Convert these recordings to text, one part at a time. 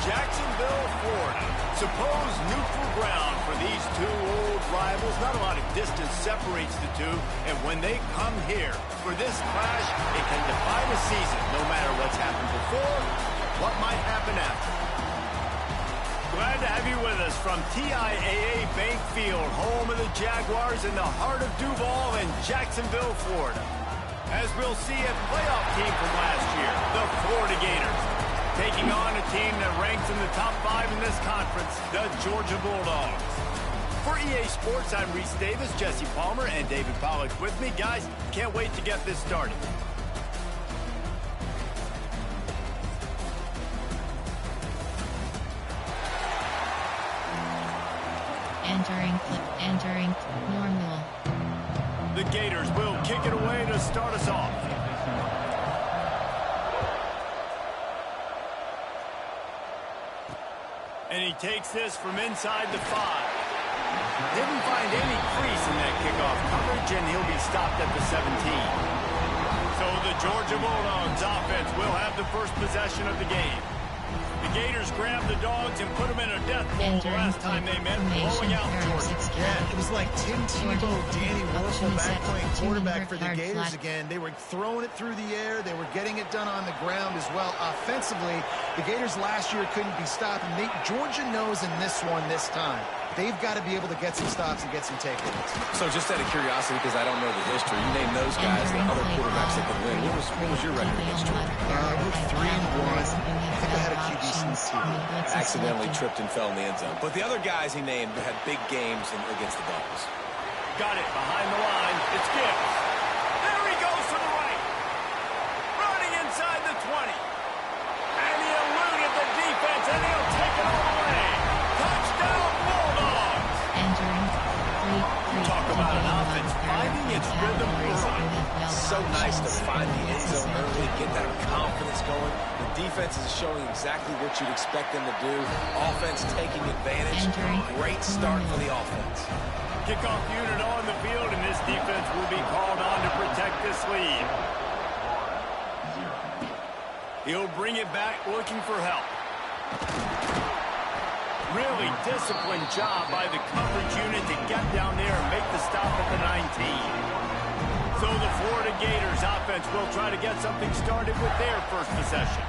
Jacksonville, Florida. Suppose neutral ground for these two old rivals. Not a lot of distance separates the two. And when they come here for this clash, it can define a season, no matter what's happened before, what might happen after. Glad to have you with us from TIAA Bank Field, home of the Jaguars in the heart of Duval and Jacksonville, Florida. As we'll see a playoff team from last year, the Florida Gators, taking on a team that ranks in the top 5 in this conference, the Georgia Bulldogs. For EA Sports, I'm Reese Davis, Jesse Palmer, and David Pollack with me. Guys, can't wait to get this started. Entering normal. The Gators will kick it away to start us off. And he takes this from inside the 5. Didn't find any crease in that kickoff coverage, and he'll be stopped at the 17. So the Georgia Bulldogs offense will have the first possession of the game. The Gators grabbed the Dogs and put them in a death ball the last time they met, blowing out Georgia. Yeah, it was like Tim Tebow, Danny Wuerffel back playing quarterback for the Gators again. They were throwing it through the air. They were getting it done on the ground as well. Offensively, the Gators last year couldn't be stopped. And Georgia knows in this one this time, they've got to be able to get some stops and get some takeaways. So just out of curiosity, because I don't know the history, you named those guys, the other quarterbacks that could win. What was your record against Georgia? We're 3-1. I think I had a QB since accidentally tripped and fell in the end zone. But the other guys he named had big games against the Dogs. Got it behind the line. It's Gibbs. There he goes to the right. Running inside the 20. And he eluded the defense, and he'll take it all the way. Touchdown, Bulldogs. Talk about an offense finding its rhythm early. So nice to find the end zone early, get that confidence going. The defense is showing exactly what you'd expect them to do. Offense taking advantage. Great start for the offense. Kickoff unit on the field, and this defense will be called on to protect this lead. He'll bring it back looking for help. Really disciplined job by the coverage unit to get down there and make the stop at the 19. So the Florida Gators offense will try to get something started with their first possession.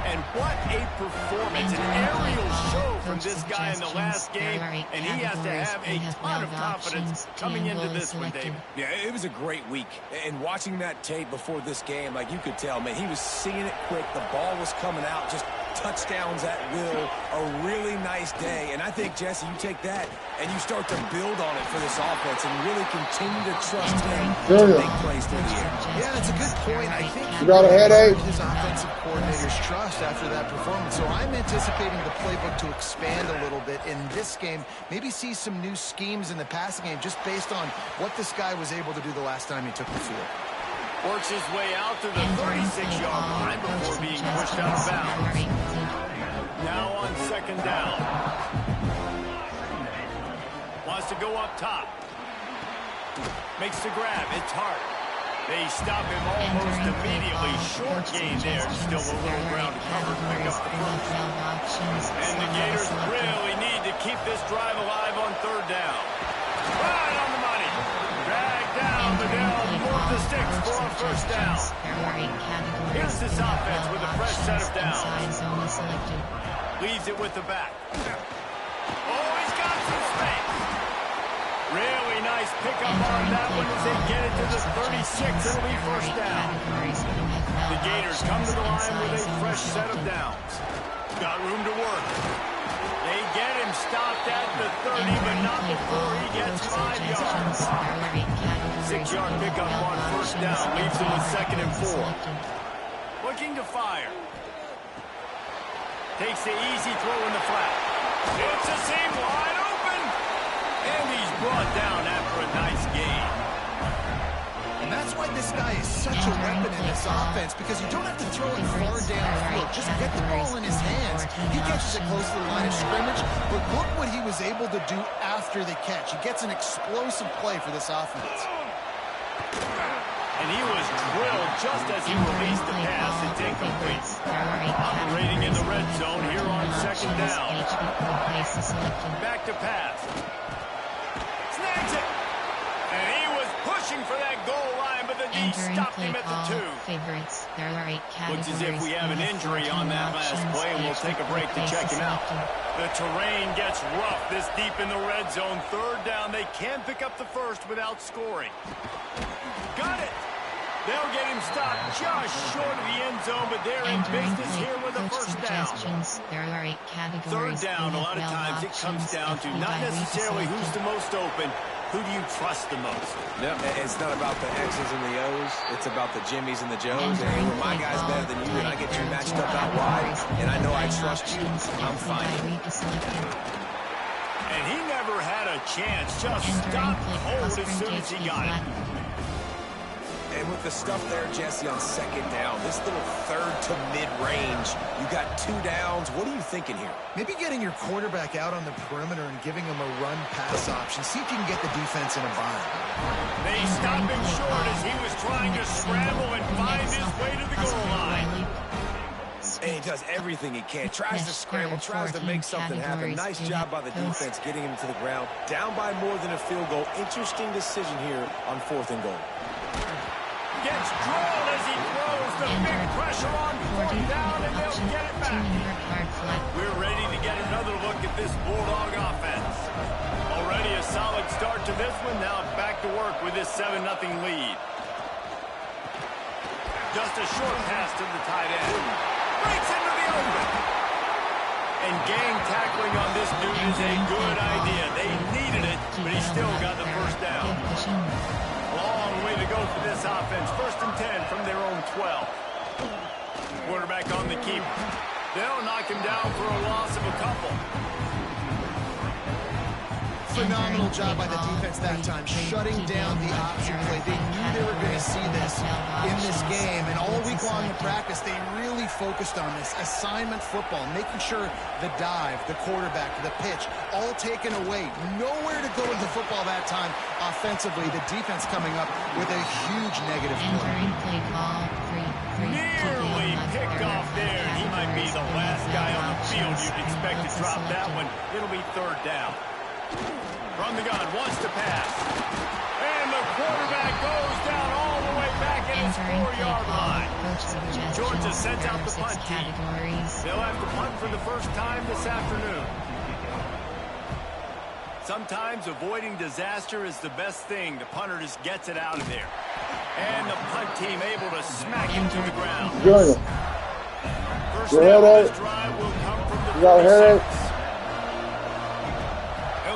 And what a performance, an aerial show from this guy in the last game, and he has to have a ton of confidence coming into this one, David. Yeah, it was a great week. And watching that tape before this game, like you could tell, man, he was seeing it quick. The ball was coming out, just touchdowns at will. A really nice day. And I think, Jesse, you take that and you start to build on it for this offense and really continue to trust him to make plays through the air. Yeah, it's a good point. I think you got a headache. His offensive coordinator's trust after that performance. So I'm anticipating the playbook to expand a little bit in this game. Maybe see some new schemes in the passing game just based on what this guy was able to do the last time he took the field. Works his way out to the 36-yard line before being pushed out of bounds. Now on second down. Wants to go up top. Makes the grab. It's Hart. They stop him almost immediately. Short gain there. Still a little ground to cover. Pick up the first. And the Gators really need to keep this drive alive on third down. Right on the money. Drag down, but they'll move the sticks for a first down. Here's this offense with a fresh set of downs. Leaves it with the back. Oh, he's got some space. Really nice pickup on that one as they get it to the 36. It'll be first down. The Gators come to the line with a fresh set of downs. Got room to work. They get him stopped at the 30, but not before he gets 5 yards. 6-yard pickup on first down. Leaves him with 2nd and 4. Looking to fire. Takes the easy throw in the flat. It's a seam wide open. And he's brought down after a nice gain. And that's why this guy is such a weapon in this offense, because you don't have to throw it far downfield. Just get the ball in his hands. He catches it close to the line of scrimmage, but look what he was able to do after the catch. He gets an explosive play for this offense. And he was drilled just as he released the pass. It's incomplete. Operating in the red zone here on second down. Back to pass. Snags it. And he was pushing for that goal line, but the D stopped him at the 2. Favorites. There are 8 categories. Looks as if we have an injury on that last play, and we'll take a break to check him out. The terrain gets rough this deep in the red zone. 3rd down. They can pick up the first without scoring. Got it. They'll get him stopped just short of the end zone, but they're in business here with a first down. There are 8 categories. 3rd down, a lot of times it comes down to not necessarily who's the most open, who do you trust the most? Yep, it's not about the X's and the O's. It's about the Jimmies and the Joes. And hey, well, my guy's better than you, and I get you matched up out wide, and I know I trust you. I'm fine. And he never had a chance. Just stopped cold as soon as he got it. And with the stuff there, Jesse, on 2nd down, this little 3rd to mid-range, you got 2 downs. What are you thinking here? Maybe getting your quarterback out on the perimeter and giving him a run-pass option. See if you can get the defense in a bind. They stopped him short as he was trying to scramble and find his way to the goal line. And he does everything he can. Tries to scramble, tries to make something happen. Nice job by the defense getting him to the ground. Down by more than a field goal. Interesting decision here on 4th and goal. Gets drilled as he throws the big pressure on 4th down, and they'll get it back. We're ready to get another look at this Bulldog offense. Already a solid start to this one. Now back to work with this 7-0 lead. Just a short pass to the tight end. Breaks into the open. And gang tackling on this dude is a good idea. They needed it, but he still got the first down. Long way to go for this offense. 1st and 10 from their own 12. Quarterback on the keep. They'll knock him down for a loss of a couple. Phenomenal job by the defense that time, shutting down the option play. They knew they were going to see this in this game, and all week long in practice, they really focused on this assignment football, making sure the dive, the quarterback, the pitch, all taken away. Nowhere to go with the football that time offensively. The defense coming up with a huge negative play. Nearly picked off there. He might be the last guy on the field you'd expect to drop that one. It'll be 3rd down. From the gun, wants to pass. And the quarterback goes down all the way back at his 4-yard line. Georgia sends out the punt team. They'll have to punt for the first time this afternoon. Sometimes avoiding disaster is the best thing. The punter just gets it out of there. And the punt team able to smack him to the ground. First down of this drive will come from the 46.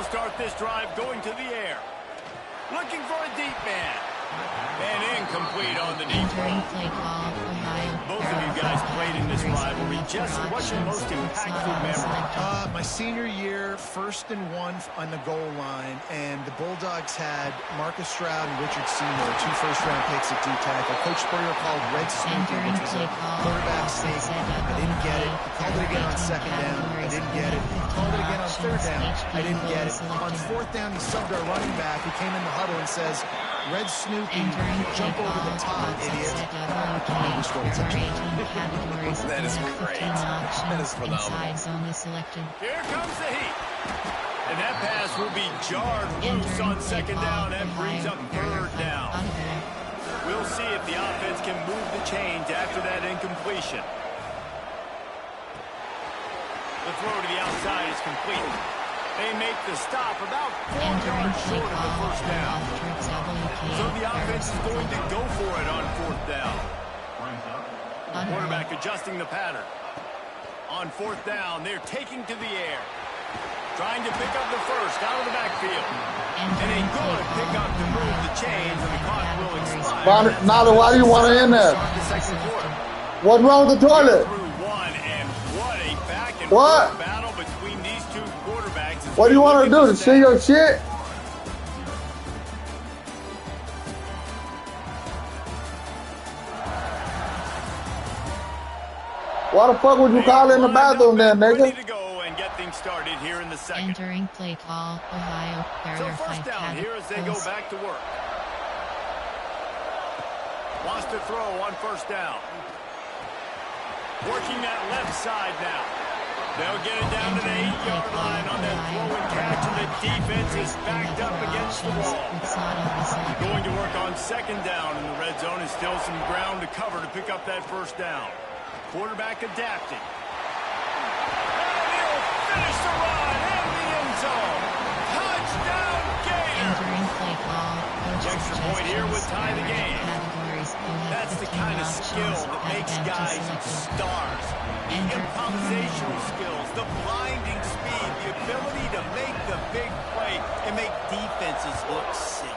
Start this drive going to the air. Looking for a deep man. And incomplete on the deep ball. Both of you guys played in this rivalry. Jesse, what's your most impactful memory? My senior year, 1st and 1 on the goal line, and the Bulldogs had Marcus Stroud and Richard Seymour, 2 first-round picks at D-tackle. Coach Spurrier called Red Snoopy, which was a quarterback sneak. I didn't get it. Called it again on 2nd down. I didn't get it. Called it again on 3rd down. I didn't get it. On 4th down, he subbed our running back, who came in the huddle and says, Red Snoopy, jump over the top, idiot. That is great. That is phenomenal. Here comes the heat. And that pass will be jarred loose on 2nd down and brings up 3rd down. We'll see if the offense can move the chains after that incompletion. The throw to the outside is complete. They make the stop about 4 yards short of the first down. So the offense is going to go for it on 4th down. Quarterback adjusting the pattern. On 4th down, they're taking to the air. Trying to pick up the first out of the backfield. And a good pickup to move the chains, and the clock will expire. Nada, why do you want to end that? What's wrong with the toilet? What? Battle between these two quarterbacks. What do you want to do? To see your shit? Why the fuck would you call in the bathroom then, nigga? Ready to go and get things started here in the second. Entering play call, Ohio. So first down here as they go back to work. Wants to throw on 1st down. Working that left side now. They'll get it down to the 8-yard line on that throw and catch, and the defense is backed up against the wall. Going to work on second down in the red zone, and still some ground to cover to pick up that first down. Quarterback adapting. And he'll finish the run in the end zone. Touchdown, Gators! Extra point here would tie the game. That's the kind of skill that makes guys stars. The improvisational skills, the blinding speed, the ability to make the big play and make defenses look silly.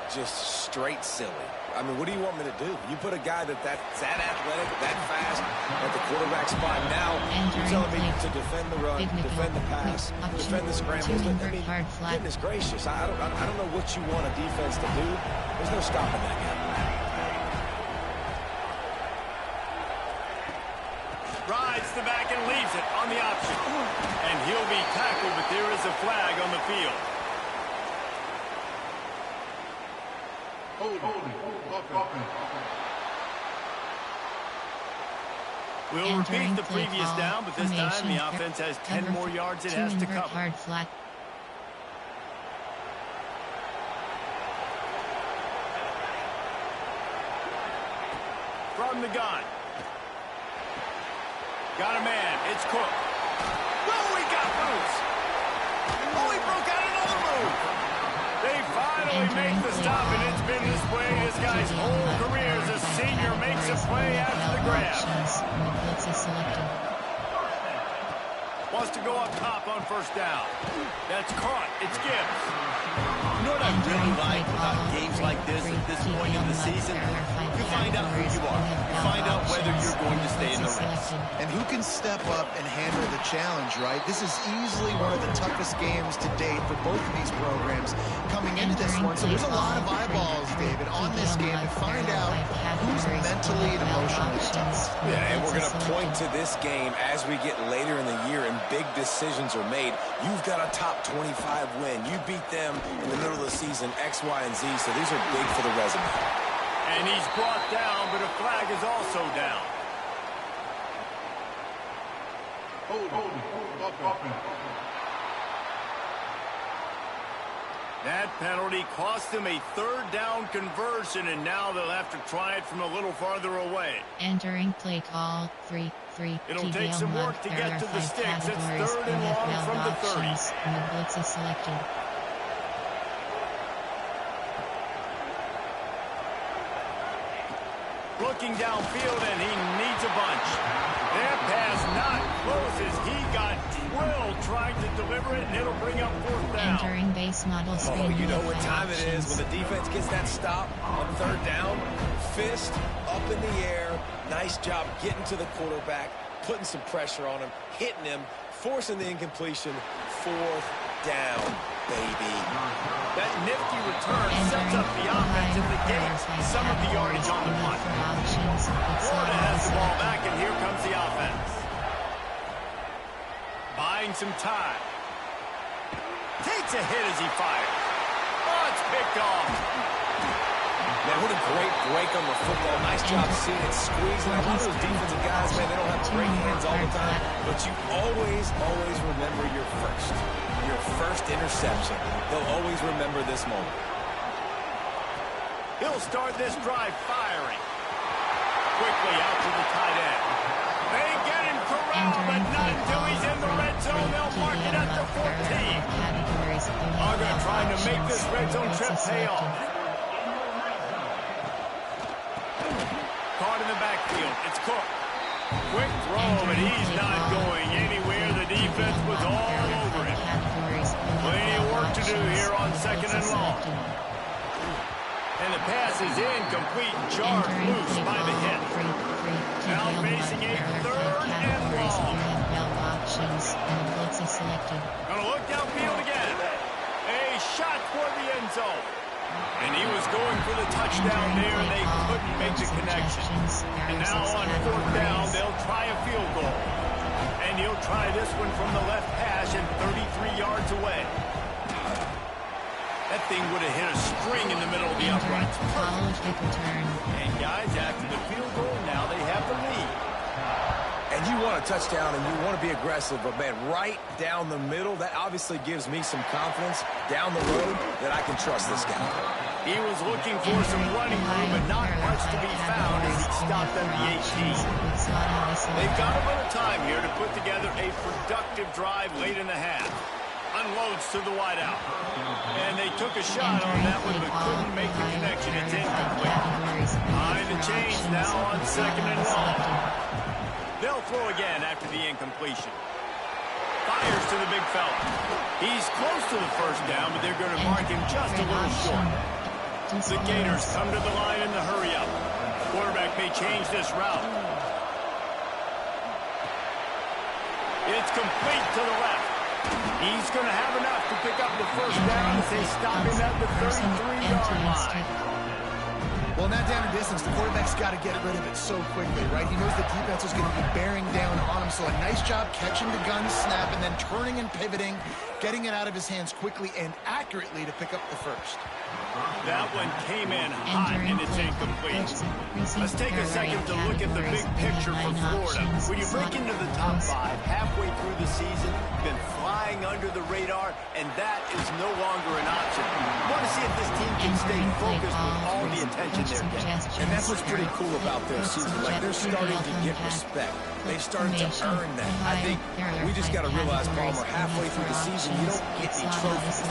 Just straight silly. I mean, what do you want me to do? You put a guy that's that athletic, that fast at the quarterback spot. Now you're telling me to defend the run, defend the pass, defend the scrambles. I mean, goodness gracious, I don't know what you want a defense to do. There's no stopping that guy. Rides the back and leaves it on the option. And he'll be tackled, but there is a flag on the field. We'll repeat the previous down, but this time the offense has 10 more yards it has to cover. From the gun. Got a man. It's Cook. Oh, he got loose. Oh, he broke out another move. They finally make the stop, and it's been this way this guy's whole career as a senior makes a play after the grab. Wants to go up top on first down. That's caught. It's Gibbs. You know what I really like about games like this at this point in the season? You find out who you are. You find out whether you're going to stay in the race. And who can step up and handle the challenge, right? This is easily one of the toughest games to date for both of these programs coming into this one. So there's a lot of eyeballs, David, on this game to find out who's mentally and emotionally tough. Yeah, and we're going to point to this game as we get later in the year and big decisions are made. You've got a top 25 win. You beat them in the middle of the season, X, Y, and Z, so these are big for the resume. And he's brought down, but a flag is also down. That penalty cost them a third down conversion, and now they'll have to try it from a little farther away. Entering play call 3-3. It'll take some work to get to the sticks. It's third and long from the 30. And the blitz is selected. Looking downfield, and he needs a bunch. That pass not close as he got drilled trying to deliver it, and it'll bring up fourth down. Entering base model screen. Oh, you know what time it is when the defense gets that stop on third down. Fist up in the air. Nice job getting to the quarterback, putting some pressure on him, hitting him, forcing the incompletion. Fourth down, baby. That nifty return sets up the offense and negates some of the yardage on the punt. Florida has the ball back, and here comes the offense. Buying some time. Takes a hit as he fires. Oh, it's picked off. Man, what a great break on the football. Nice job seeing it squeezing. A lot of those defensive guys, man, they don't have great hands all the time, but you always remember your first interception. They'll always remember this moment. He'll start this drive firing. Quickly out to the tight end. They get him corralled, but not until he's in the red zone. They'll mark it at the 14. Uga trying to make this red zone trip pay off. Caught in the backfield. It's Cook. Quick throw, but he's not going anywhere. The defense was all over him. Plenty of work to do here on second and long. And the pass is incomplete, jarred loose by the hit. Now facing a third and long. Gonna look downfield again. A shot for the end zone. And he was going for the touchdown there, and they couldn't make the connection. And now on fourth down, they'll try a field goal. And he'll try this one from the left hash and 33 yards away. That thing would have hit a string in the middle of the uprights. And guys, after the field goal, now they have the lead. And you want a touchdown and you want to be aggressive, but, man, right down the middle, that obviously gives me some confidence down the road that I can trust this guy. He was looking for some running room, but not much to be found as he stopped at the 18. They've got a little time here to put together a productive drive late in the half. Unloads to the wideout. And they took a shot on that one, but couldn't make the connection. It's incomplete. Behind the chains now on 2nd and long. They'll throw again after the incompletion. Fires to the big fella. He's close to the first down, but they're going to mark him just a little short. The Gators come to the line in the hurry-up. Quarterback may change this route. It's complete to the left. He's going to have enough to pick up the first down as they stop him at the 33-yard line. Well, in that down and distance, the quarterback's got to get rid of it so quickly, right? He knows the defense is going to be bearing down on him, so a nice job catching the gun snap and then turning and pivoting, getting it out of his hands quickly and accurately to pick up the first. That one came in hot, and it's incomplete. Let's take a second to look at the big picture for Florida. When you break into the top 5 halfway through the season, you've been flying under the radar, and that is no longer an option. You want to see if this team can stay focused with all the attention they're getting. And that's what's pretty cool about their season. Like, they're starting to get respect. They've started to earn that. I think we just got to realize, Palmer, halfway through the season, you don't get any trophies.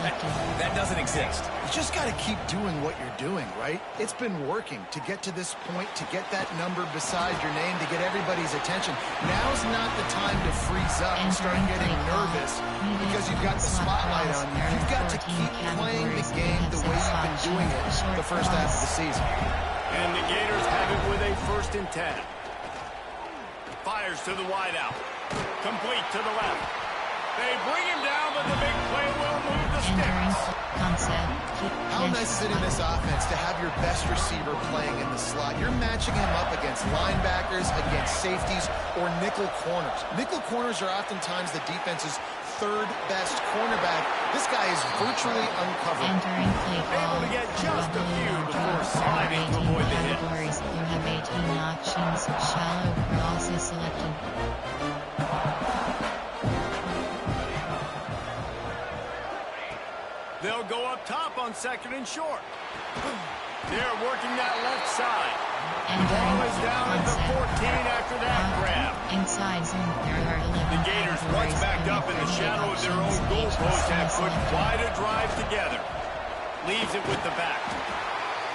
That doesn't exist. You just got to keep doing what you're doing, right? It's been working to get to this point, to get that number beside your name, to get everybody's attention. Now's not the time to freeze up and start getting nervous because you've got the spotlight on you. You've got to keep playing the game the way you've been doing it the first half of the season. And the Gators have it with a 1st and 10. Fires to the wideout. Complete to the left. They bring him down, but the big play will move the sticks. How nice is it in this offense to have your best receiver playing in the slot? You're matching him up against linebackers, against safeties, or nickel corners. Nickel corners are oftentimes the defense's 3rd best cornerback. This guy is virtually uncovered. Able to get just a few before sliding to avoid the hit. You have 18 options. Shallow cross is selected. They'll go up top on 2nd and short. They're working that left side. Ball is down at the 14 after that grab. Inside zone, there are 11. The Gators, once backed up in the shadow of their own goalpost, have put quite a drive together. Leaves it with the back.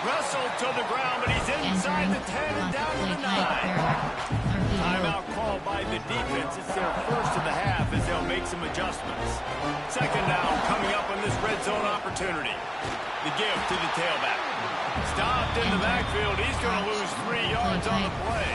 Wrestled to the ground, but he's inside the 10 and down to the 9. Timeout called by the defense. It's their first of the half as they'll make some adjustments. 2nd down coming up on this red zone opportunity. The give to the tailback. Stopped in the backfield. He's going to lose 3 yards on the play.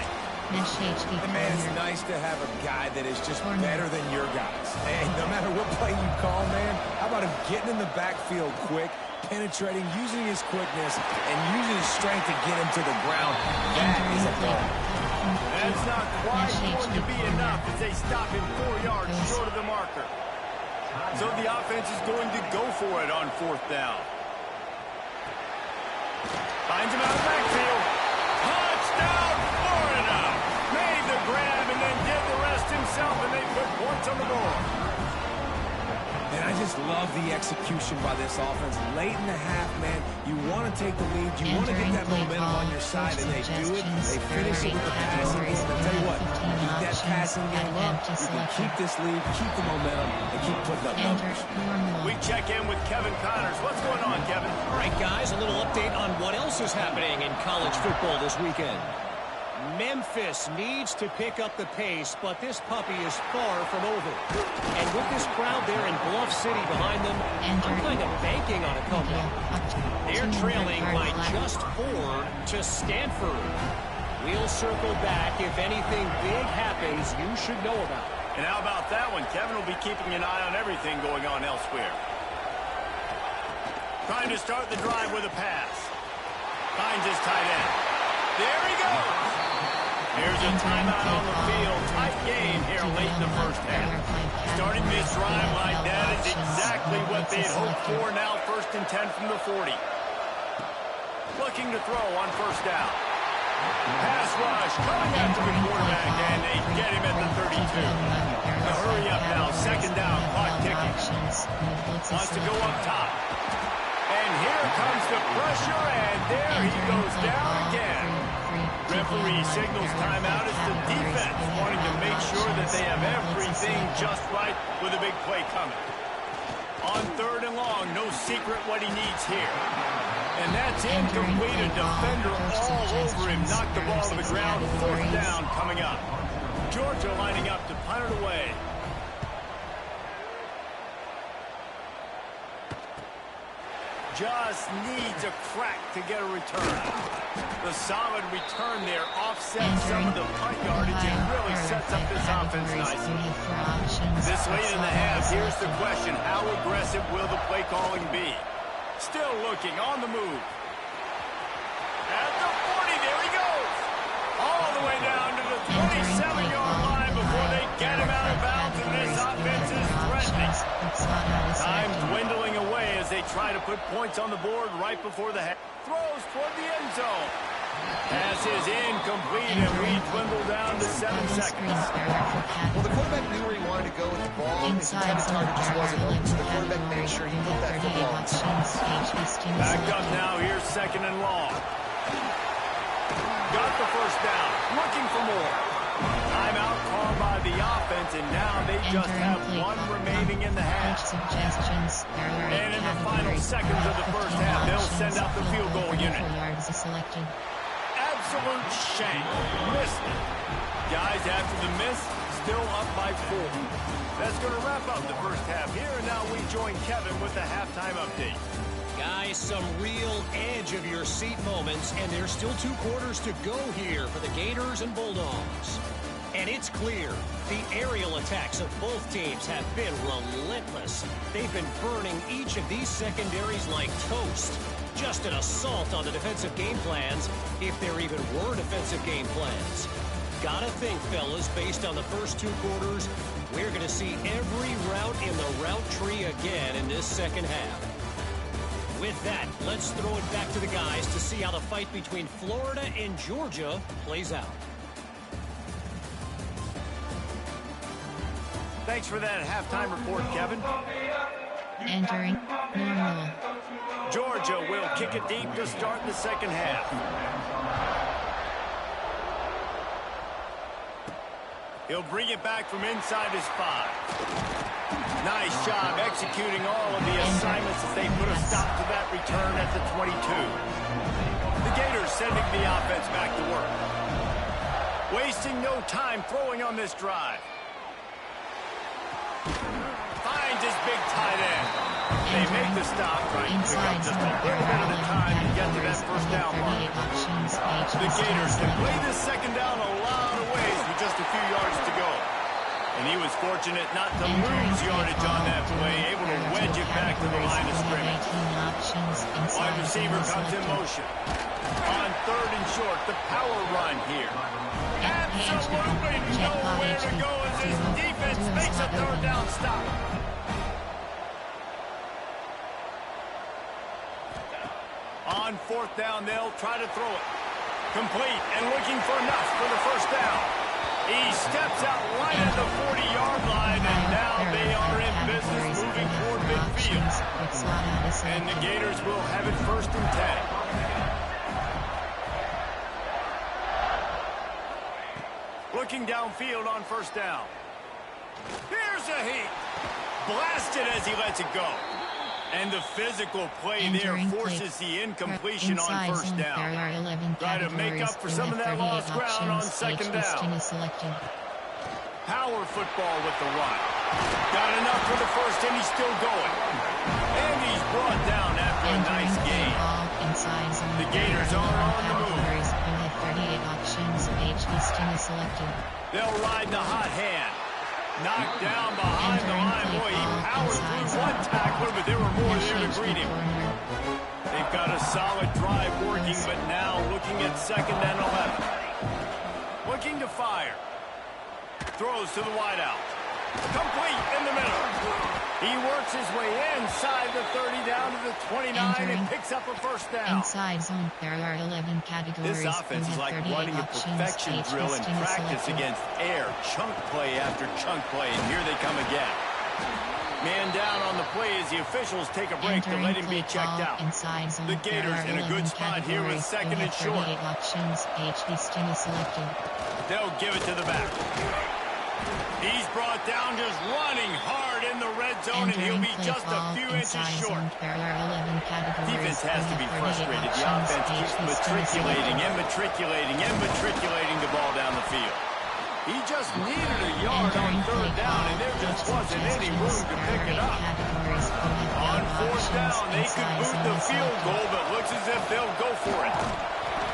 Man, it's nice to have a guy that is just better than your guys. And no matter what play you call, man, how about him getting in the backfield quick, penetrating, using his quickness, and using his strength to get him to the ground. That is a ball. That's not quite going to be enough as they stop him 4 yards short of the marker. So the offense is going to go for it on 4th down. Finds him out of the backfield. Touchdown, Florida! Made the grab and then did the rest himself, and they put points on the board. And I just love the execution by this offense. Late in the half, man, you want to take the lead. You want to get that momentum on your side, and they do it. They finish it with the passing game. And I'll tell you what, keep that passing game up. You can keep this lead, keep the momentum, and keep putting up numbers. We check in with Kevin Connors. What's going on, Kevin? All right, guys, a little update on what else is happening in college football this weekend. Memphis needs to pick up the pace, but this puppy is far from over. And with this crowd there in Bluff City behind them, I'm kind of banking on a comeback. They're trailing by just 4 to Stanford. We'll circle back. If anything big happens, you should know about it. And how about that one? Kevin will be keeping an eye on everything going on elsewhere. Trying to start the drive with a pass. Finds his tight end. There he goes. Here's a timeout on the field. Tight game here late in the first half. Starting this drive like that is exactly what they'd hoped for. Now 1st and 10 from the 40. Looking to throw on 1st down. Pass rush coming after the quarterback, and they get him at the 32. Now hurry up now. Second down. Clock ticking. Wants to go up top. And here comes the pressure, and there he goes down again. Referee signals timeout as the defense wanting to make sure that they have everything just right with a big play coming. On third and long, no secret what he needs here. And that's incomplete. A defender all over him. Knocked the ball to the ground. Fourth down coming up. Georgia lining up to punt it away. Just needs a crack to get a return. The solid return there offsets some of the punt yardage and really sets up this offense nicely. This late in the half, here's the question. How aggressive will the play calling be? Still looking on the move. At the 40, there he goes. All the way down to the 27-yard line before they get him out of bounds, and this offense is threatening. Time dwindling away as they try to put points on the board right before the half. Throws toward the end zone. Pass is incomplete, and we dwindle down to 7 seconds. Well, the quarterback knew where he wanted to go with the ball. His intended target just wasn't open, so the quarterback made sure he put that football in. Backed up now, here's second and long. Got the first down, looking for more. Timeout called by the offense, and now they just have one remaining in the half. And in the final seconds of the first half, they'll send out the field goal unit. Absolute shank. Missed it. Guys, after the miss, still up by 4. That's going to wrap up the first half here, and now we join Kevin with the halftime update. Guys, some real edge-of-your-seat moments, and there's still 2 quarters to go here for the Gators and Bulldogs. And it's clear, the aerial attacks of both teams have been relentless. They've been burning each of these secondaries like toast. Just an assault on the defensive game plans, if there even were defensive game plans. Gotta think, fellas, based on the first 2 quarters, we're going to see every route in the route tree again in this second half. With that, let's throw it back to the guys to see how the fight between Florida and Georgia plays out. Thanks for that halftime report, Kevin. Entering normal. Georgia will kick it deep to start the second half. He'll bring it back from inside his 5. Nice job executing all of the assignments as they put a stop to that return at the 22. The Gators sending the offense back to work. Wasting no time throwing on this drive. Finds his big tight end. They make the stop, right? Pick up just a little bit of the time to get to that first down mark. The Gators can play this second down a lot of ways with just a few yards to go. And he was fortunate not to lose yardage on that play, able to wedge it back to the line of scrimmage. Wide receiver comes in motion. On third and short, the power run here. Absolutely nowhere to go as his defense makes a third down stop. On fourth down, they'll try to throw it. Complete and looking for enough for the first down. He steps out right at the 40-yard line, and now they are in business moving toward midfield. And the Gators will have it first and 10. Looking downfield on first down. Here's a heat. Blasted as he lets it go. And the physical play there forces the incompletion on first down. Try to make up for some of that lost ground on second down. Power football with the run. Got enough for the first, and he's still going. And he's brought down after a nice gain. The Gators are on the move. They'll ride the hot hand. Knocked down behind the line. Boy, he powered through one tackler, but there were more there to greet him. They've got a solid drive working, but now looking at second and 11. Looking to fire. Throws to the wideout. Complete in the middle. He works his way inside the 30 down to the 29 and picks up a first down. Inside zone, there are 11 categories. This offense is like running a perfection drill in practice against air. Chunk play after chunk play, and here they come again. Man down on the play as the officials take a break to let him be checked out. The Gators in a good spot here with second and short. They'll give it to the back. He's brought down just running hard in the red zone, and he'll be just a few inches short. Defense has to be frustrated. The offense keeps matriculating the ball down the field. He just needed a yard on third down, and there just wasn't any room to pick it up. On fourth down, they could boot the field goal, but looks as if they'll go for it.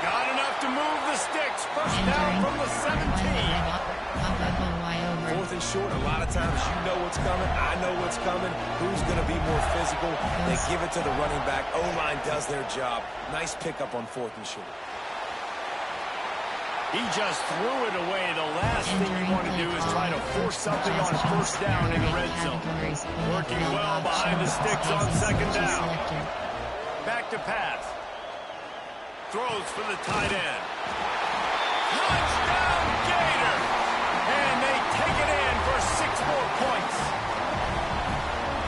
Got enough to move the sticks. First down from the 17. Fourth and short, a lot of times you know what's coming. I know what's coming. Who's going to be more physical? They give it to the running back. O-line does their job. Nice pickup on fourth and short. He just threw it away. The last thing you want to do is try to force something on first down in the red zone. Working well behind the sticks on second down. Back to pass. Throws for the tight end. Touchdown, Gator! And they take it in for 6 more points.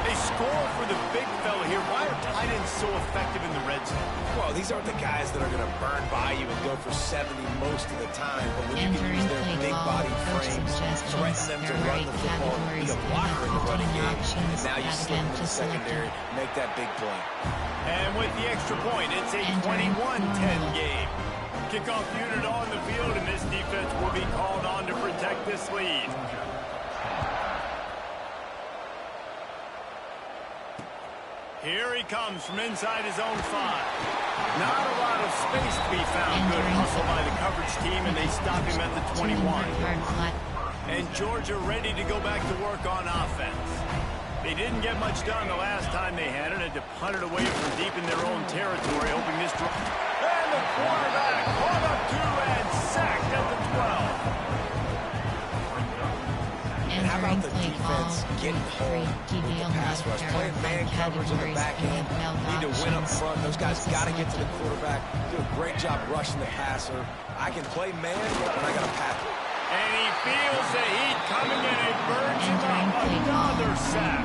They score for the big fella here. Why are tight ends so effective in the red zone? Well, these aren't the guys that are going to burn by you and go for 70 most of the time. But when you can use their big body frames, threaten them to run the football, be a blocker in the running game, and now you slip into the secondary, make that big play. And with the extra point, it's a 21-10 game. Kickoff unit on the field, and this defense will be called on to protect this lead. Here he comes from inside his own 5. Not a lot of space to be found. Good hustle by the coverage team, and they stop him at the 21. And Georgia ready to go back to work on offense. They didn't get much done the last time they had it. Had to punt it away from deep in their own territory, hoping this drive. And the quarterback caught up to and sacked at the 12. And how about the defense getting home with the pass rush? Playing man coverage in the back end. Need to win up front. Those guys got to get to the quarterback. Do a great job rushing the passer. I can play man, but I got to pass it. And he feels the heat coming in and burns him up. Another sack.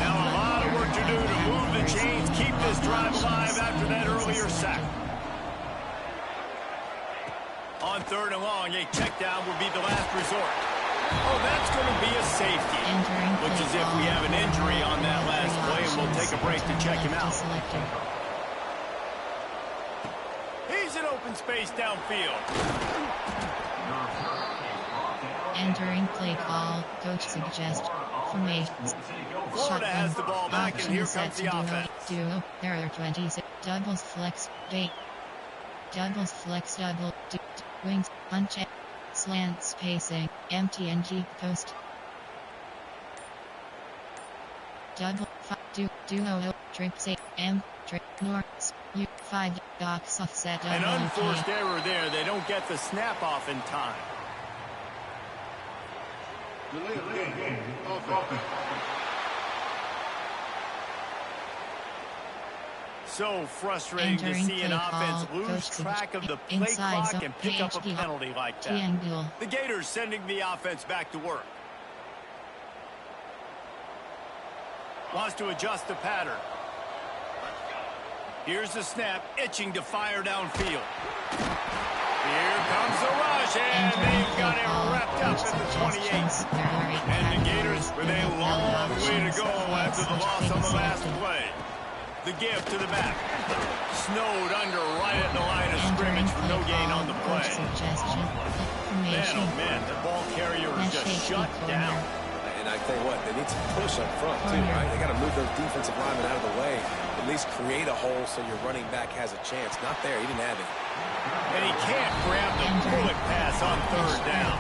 Now a lot of work to do to move the chains, keep this drive alive after that earlier sack. On third and long, a check down will be the last resort. Oh, that's going to be a safety. Looks as if we have an injury on that last play, and we'll take a break to check him out. He's in open space downfield. Entering play call, coach suggests formation. Florida has the ball back, and here comes the offense. Duo, there are 26. Doubles flex, bait. Doubles flex, double, wings, punch, slant spacing, MTNG post. Double, duo, trip, say, M, trip, nor, U, 5, box offset. An unforced error there. They don't get the snap off in time. So frustrating to see an offense lose track of the play clock and pick up a penalty like that. The Gators sending the offense back to work. Wants to adjust the pattern. Here's the snap, itching to fire downfield. Here comes the rush, and they've got it wrapped up at the 28. And the Gators with a long way to go after the loss on the last play. The give to the back. Snowed under right at the line of scrimmage for no gain on the play. Man, oh man, the ball carrier is just shut down. And I tell you what, they need some push up front too, right? They got to move those defensive linemen out of the way. At least create a hole so your running back has a chance. Not there, he didn't have it. And he can't grab the bullet pass on third down.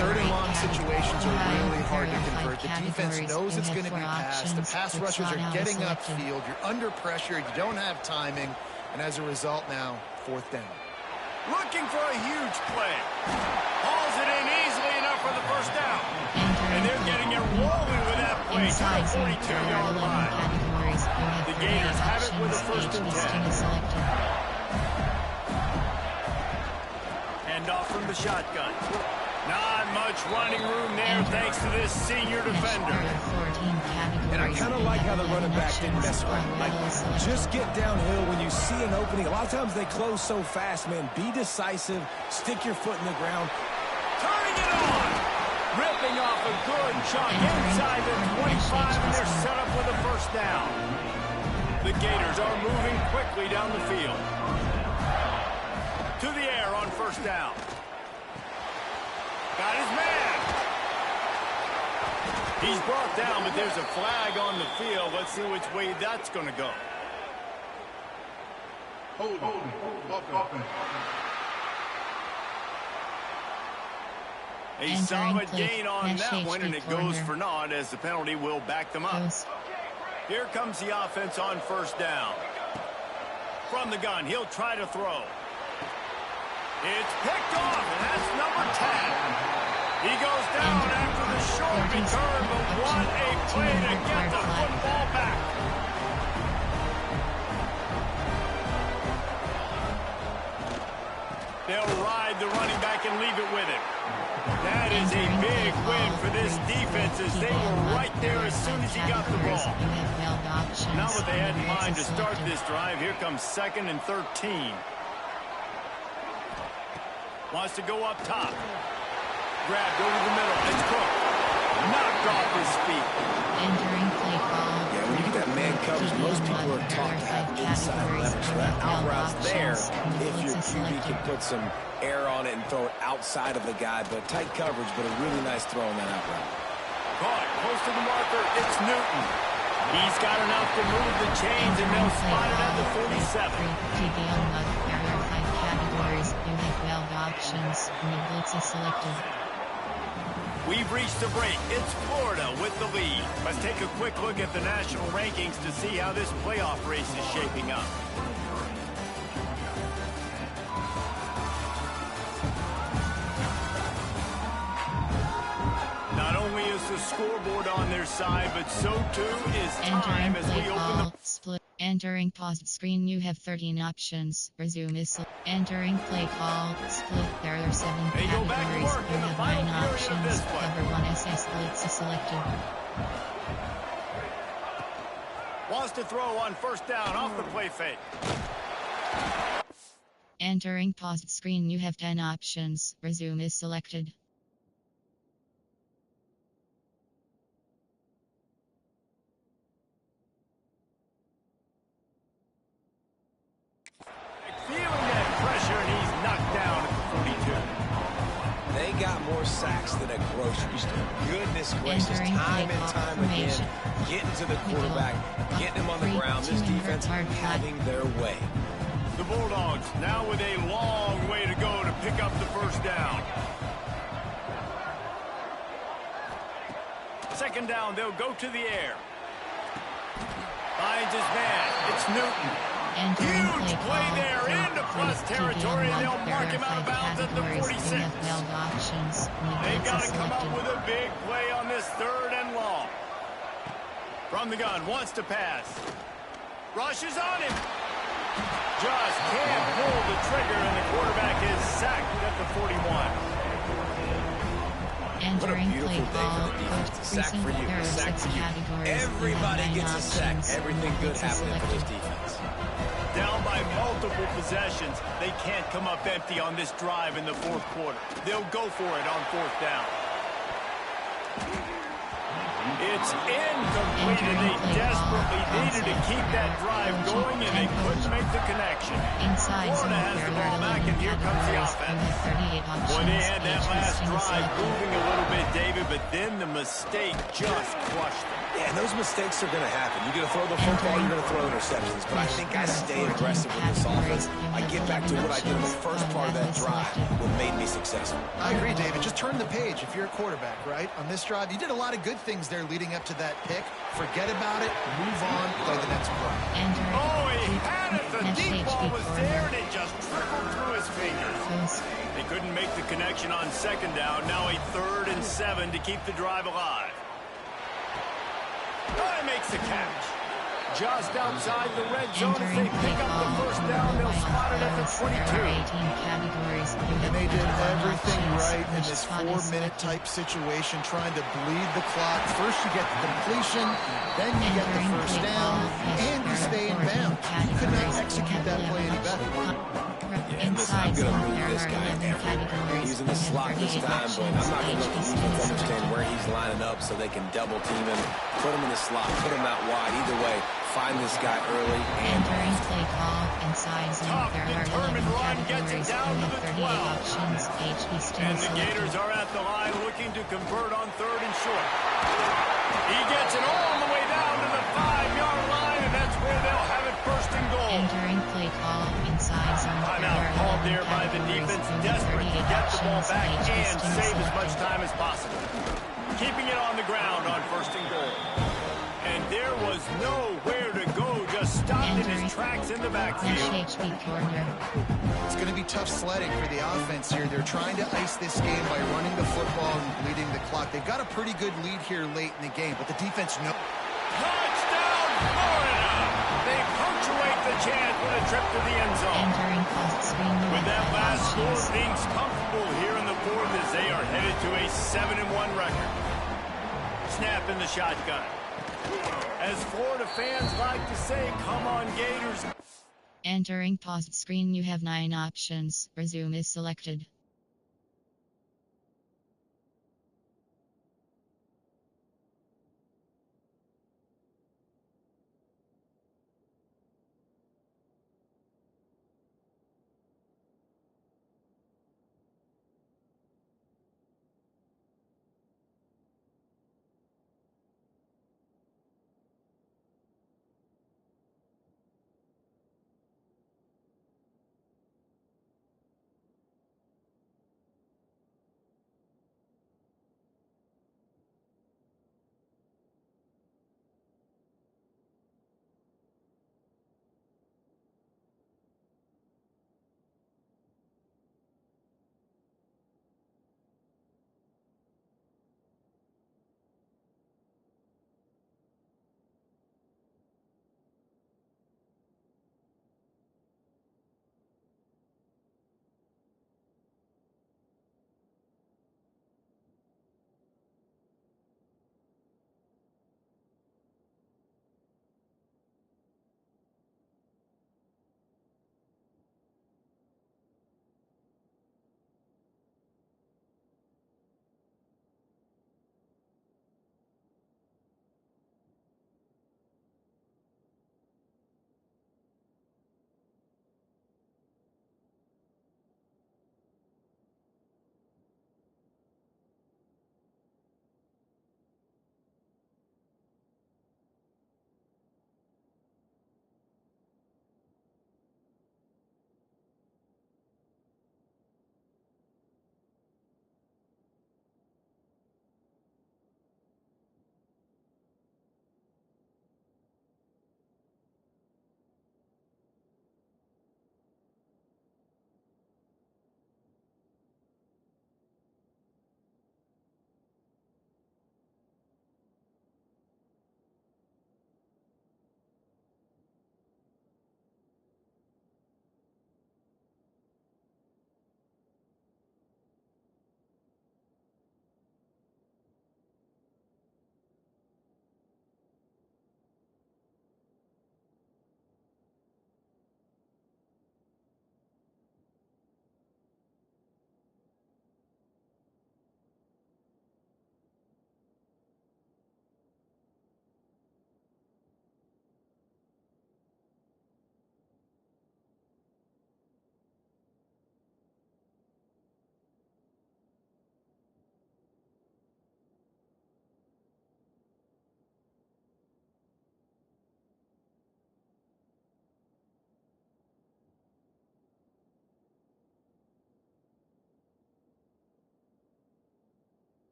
Third and long situations are really hard to convert. The defense knows it's going to be passed. The pass rushers are getting upfield. You're under pressure. You don't have timing. And as a result now, fourth down. Looking for a huge play. Hauls it in easily enough for the first down. And they're getting it rolling with that way to the Inside zone, 42-yard 11 line. categories. You have The 38 Gators have it with a options. first Each and listing 10. is selected. Hand off from the shotgun. Not much running room there thanks to this senior defender. And I kind of like how the running back didn't mess around. Like, just get downhill when you see an opening. A lot of times they close so fast, man. Be decisive. Stick your foot in the ground. Turning it on. Ripping off a good chunk inside the 25, and they're set up with a first down. The Gators are moving quickly down the field. To the air on first down. Got his man. He's brought down, but there's a flag on the field. Let's see which way that's going to go. A solid gain on that one, and it goes for naught as the penalty will back them up. Here comes the offense on first down. From the gun, he'll try to throw. It's picked off, and that's number 10. He goes down after the short return, but what a play to get the football back. They'll ride the running back and leave it with him. That is a big win for this defense as they were right there as soon as he got the ball. Not what they had in mind to start this drive. Here comes 2nd and 13. Wants to go up top. Grabbed over the middle. It's Cook. Knocked off his feet. Entering play call. Yeah, when you get that man coverage, most people are taught to have inside leverage. So that out route's there if your QB can put some air on it and throw it outside of the guy. But tight coverage, but a really nice throw on that out route. Caught close to the marker. It's Newton. He's got enough to move the chains, and they'll spot it at the 47. Categories, you have 12 options, and the blitz is selected. We've reached the break. It's Florida with the lead. Let's take a quick look at the national rankings to see how this playoff race is shaping up. Not only is the scoreboard on their side, but so too is time as we open the... Split. Entering paused screen, you have 13 options. Resume is entering play call. Split. There are 7 categories. You have 9 options. Cover 1 SS blitz is selected. Wants to throw on first down off the play fake. Entering paused screen, you have 10 options. Resume is selected. Feeling that pressure, and he's knocked down at the 42. They got more sacks than a grocery store. Goodness gracious, time and time again, getting to the quarterback, getting him on the ground. This defense having their way. The Bulldogs now with a long way to go to pick up the first down. 2nd down, they'll go to the air. Finds his man. It's Newton. Huge play there into plus territory, and they'll mark him out of bounds at the 46. They've got to come up with a big play on this 3rd and long. From the gun, wants to pass. Rushes on him. Just can't pull the trigger, and the quarterback is sacked at the 41. What a beautiful day for the defense. A sack for you. A sack for you. Everybody gets a sack. Everything good happening for this defense. Down by multiple possessions. They can't come up empty on this drive in the 4th quarter. They'll go for it on 4th down. It's incomplete, and they desperately needed to keep that drive going, and they couldn't make the connection. Florida has the ball back, and here comes the offense. Boy, they had that last drive moving a little bit, David, but then the mistake just crushed them. Yeah, and those mistakes are going to happen. You're going to throw the football, you're going to throw interceptions. But I think I stay aggressive with this offense. I get back to what I did in the first part of that drive, what made me successful. I agree, David. Just turn the page if you're a quarterback, right? On this drive, you did a lot of good things there leading up to that pick. Forget about it, move on, play the next play. Oh, he had it. The deep ball was there, and it just trickled through his fingers. They couldn't make the connection on 2nd down. Now a 3rd and 7 to keep the drive alive. makes the catch. Just outside the red zone as they pick up the first down. They'll spot it at the 22. And they did everything right in this 4-minute type situation, trying to bleed the clock. First you get the completion, then you get the first down, and you stay in bounds. You could not execute that play any better. Yeah, listen, I'm going to move this guy everywhere. He's in the slot this time, but I'm not going to let the defense understand where he's lining up so they can double team him, put him in the slot, put him out wide. Either way, find this guy early. Entering play call inside zone. There are 11 categories. You have 38 options. And the Gators are at the line looking to convert on 3rd and short. He gets it all the way down to the 5-yard line, and that's where they'll have it 1st and goal. Entering play call inside zone. Timeout called there by the defense, desperate to get the ball back and save as much time as possible. Keeping it on the ground on 1st and goal. And there was nowhere to go, just stopped in his tracks in the backfield. It's going to be tough sledding for the offense here. They're trying to ice this game by running the football and bleeding the clock. They've got a pretty good lead here late in the game, but the defense knows. Touchdown, Florida! They punctuate the chance with a trip to the end zone. With that last score, things comfortable here in the 4th as they are headed to a 7-1 record. Snap in the shotgun. As Florida fans like to say, come on Gators. Entering paused screen, you have 9 options. Resume is selected.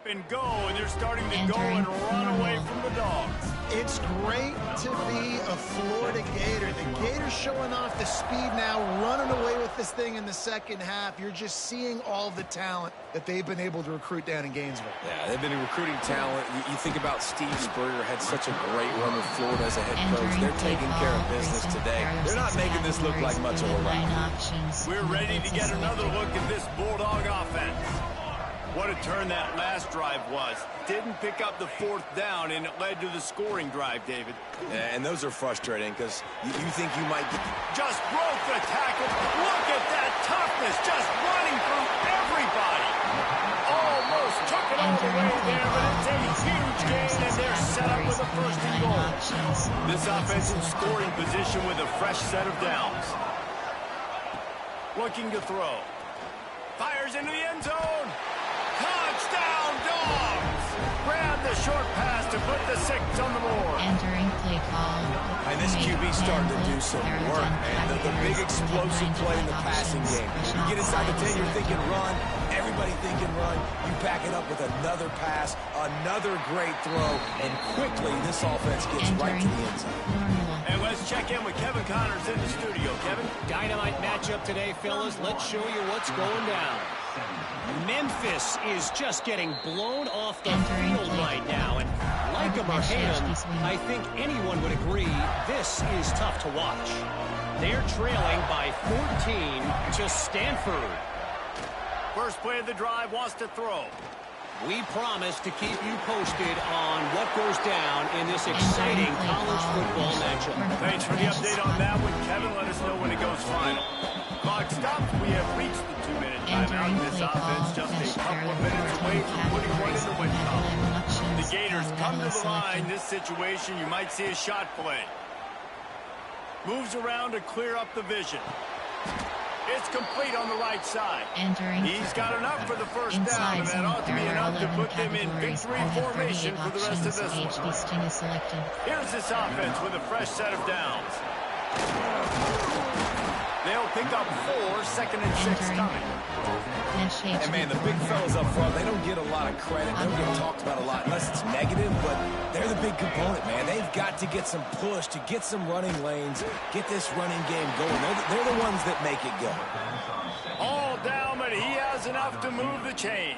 and go, and they're starting to go and run away from the Dogs. It's great to be a Florida Gator. The Gators showing off the speed now, running away with this thing in the second half. You're just seeing all the talent that they've been able to recruit down in Gainesville. Yeah, they've been recruiting talent. You think about Steve Spurrier, had such a great run with Florida as a head coach. They're taking care of business today. They're not making this look like much of a run. We're ready to get another look at this Bulldog offense. What a turn that last drive was. Didn't pick up the fourth down, and it led to the scoring drive, David. Yeah, and those are frustrating because you think you might get... Just broke the tackle. Look at that toughness, just running through everybody. Almost took it all the way there, but it's a huge gain, and they're set up with a first and goal. This offense in scoring position with a fresh set of downs. Looking to throw. Fires into the end zone. Touchdown, Dogs! Grab the short pass to put the 6 on the board. Entering play call. And this QB starting to do some work, man. The big explosive play in the passing game. You get inside the 10, you're thinking run. Everybody thinking run. You back it up with another pass, another great throw, and quickly this offense gets right to the end zone. And let's check in with Kevin Connors in the studio. Kevin? Dynamite matchup today, fellas. Let's show you what's going down. Memphis is just getting blown off the field right now. And like him or hate him, I think anyone would agree this is tough to watch. They're trailing by 14 to Stanford. First play of the drive, wants to throw. We promise to keep you posted on what goes down in this exciting college football matchup. Thanks for the update on that one, Kevin. Let us know when it goes final. Clock stops. We have reached the 2-minute timeout. This offense just a couple of minutes away from putting one in the win column. The Gators come to the line. This situation, you might see a shot play. Moves around to clear up the vision. It's complete on the right side. He's got enough for the first down, and that ought to be enough to put them in victory formation for the rest of this one. Here's this offense with a fresh set of downs. They'll pick up 4, 2nd and 6 coming. And man, the big fellas up front, they don't get a lot of credit. They don't get talked about a lot unless it's negative, but they're the big component, man. They've got to get some push, to get some running lanes, get this running game going. They're the ones that make it go. All down, but he has enough to move the chains.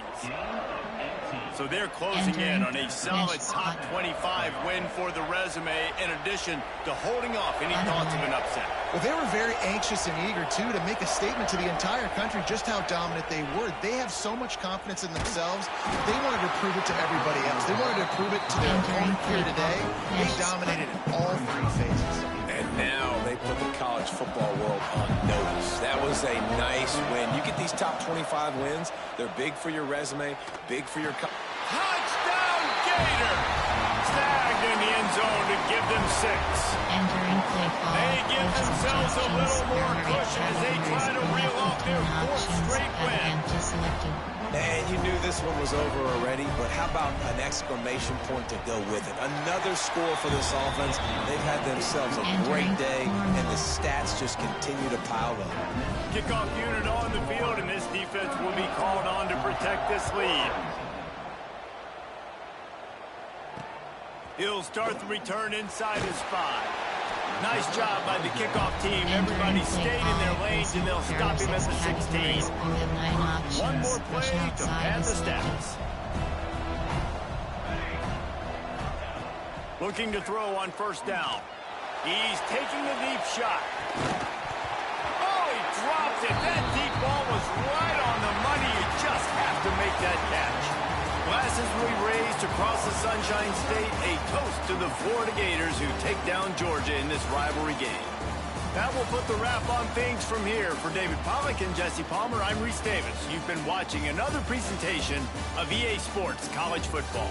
So they're closing in on a solid top 25 win for the resume, in addition to holding off any thoughts of an upset. Well, they were very anxious and eager, too, to make a statement to the entire country just how dominant they were. They have so much confidence in themselves. They wanted to prove it to everybody else. They wanted to prove it to their opponent here today. They dominated in all 3 phases. And now they put the college football world on notice. That was a nice win. You get these top 25 wins, they're big for your resume, big for your... Touchdown, Gator! Snagged in the end zone to give them 6. They give themselves a little more cushion as they try to reel off their 4th straight win. Man, you knew this one was over already, but how about an exclamation point to go with it? Another score for this offense. They've had themselves a great day, and the stats just continue to pile up. Kickoff unit on the field, and this defense will be called on to protect this lead. He'll start the return inside his 5. Nice job by the kickoff team. Everybody stayed in their lanes, and they'll stop him at the 16. One more play to pad the stats. Looking to throw on first down. He's taking the deep shot. Oh, he dropped it. That deep ball was right on the money. You just have to make that catch. Glasses will be raised across the Sunshine State, a toast to the Florida Gators who take down Georgia in this rivalry game. That will put the wrap on things from here. For David Pollack and Jesse Palmer, I'm Reese Davis. You've been watching another presentation of EA Sports College Football.